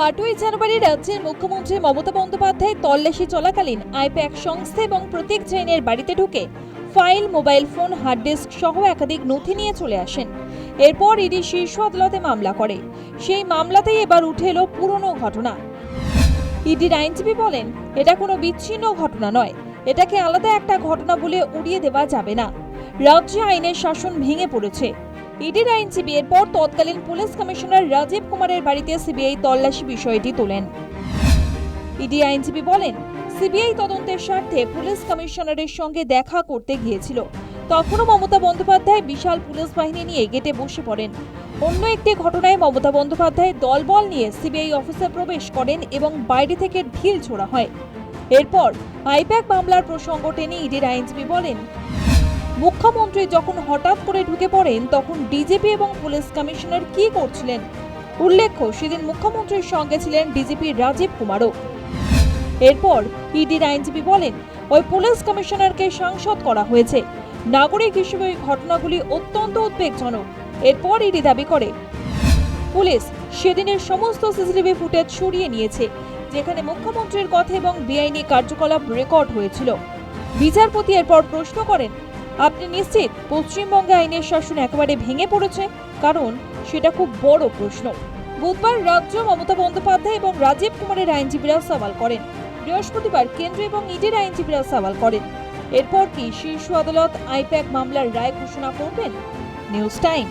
8ই জানুয়ারি রাজ্যের মুখ্যমন্ত্রী মমতা বন্দ্যোপাধ্যায় তল্লাশি চলাকালীন আইপ্যাক সংস্থা এবং প্রতীক জৈনের বাড়িতে ঢুকে file, mobile phone, hard disk সহ একাধিক নথি নিয়ে চলে আসেন। এরপর ইডি শীর্ষ আদালতে মামলা করে। সেই মামলাতেই এবার উঠে এলো পুরনো ঘটনা। ইডির আইনজীবী বলেন, এটা কোনো বিচ্ছিন্ন ঘটনা নয়, এটাকে আলাদা একটা ঘটনা বলে উড়িয়ে দেওয়া যাবে না। রাজ্যে আইনের শাসন ভেঙে পড়েছে। ইডির আইনজীবী এরপর তৎকালীন পুলিশ কমিশনার রাজীব কুমারের বাড়িতে সিবিআই তল্লাশি বিষয়টি তোলেন। ইডি আইনজীবী বলেন, সিবিআই তদন্তের স্বার্থে পুলিশ কমিশনারের সঙ্গে দেখা করতে গিয়েছিল। তখনও মমতা বন্দ্যোপাধ্যায় বিশাল পুলিশ বাহিনী নিয়ে গেটে বসে পড়েন। অন্য একটি ঘটনায় মমতা বন্দ্যোপাধ্যায় দলবল নিয়ে সিবিআই অফিসে প্রবেশ করেন এবং বাইরে থেকে ঢিল ছোড়া হয়। এরপর আইপ্যাক মামলার প্রসঙ্গ টেনে ইডির আইনজীবী বলেন, মুখ্যমন্ত্রী যখন হঠাৎ করে ঢুকে পড়েন তখন ডিজিপি এবং পুলিশ কমিশনার কি করছিলেন? উল্লেখ্য, সেদিন মুখ্যমন্ত্রীর সঙ্গে ছিলেন ডিজিপি রাজীব কুমারও। এরপর ইডির আইনজীবী বলেন, ওই পুলিশ কমিশনারকে সাংসদ করা হয়েছে। নাগরিক হিসেবে ওই ঘটনাগুলি অত্যন্ত উদ্বেগজনক। এরপর ইডি দাবি করে, পুলিশ সেদিনের সমস্ত সিসিটিভি ফুটেজ সরিয়ে নিয়েছে, যেখানে মুখ্যমন্ত্রীর কথা এবং বেআইনি কার্যকলাপ রেকর্ড হয়েছিল। বিচারপতি এরপর প্রশ্ন করেন, আপনি নিশ্চিত পশ্চিমবঙ্গে আইনের শাসন একেবারে ভেঙে পড়েছে? কারণ সেটা খুব বড় প্রশ্ন। বুধবার রাজ্য মমতা বন্দ্যোপাধ্যায় এবং রাজীব কুমারের আইনজীবীরা সওয়াল করেন। বৃহস্পতিবার কেন্দ্র এবং ইডির আইনজীবীরা সওয়াল করেন। এরপর কি শীর্ষ আদালত আইপ্যাক মামলার রায় ঘোষণা করবেন? News time.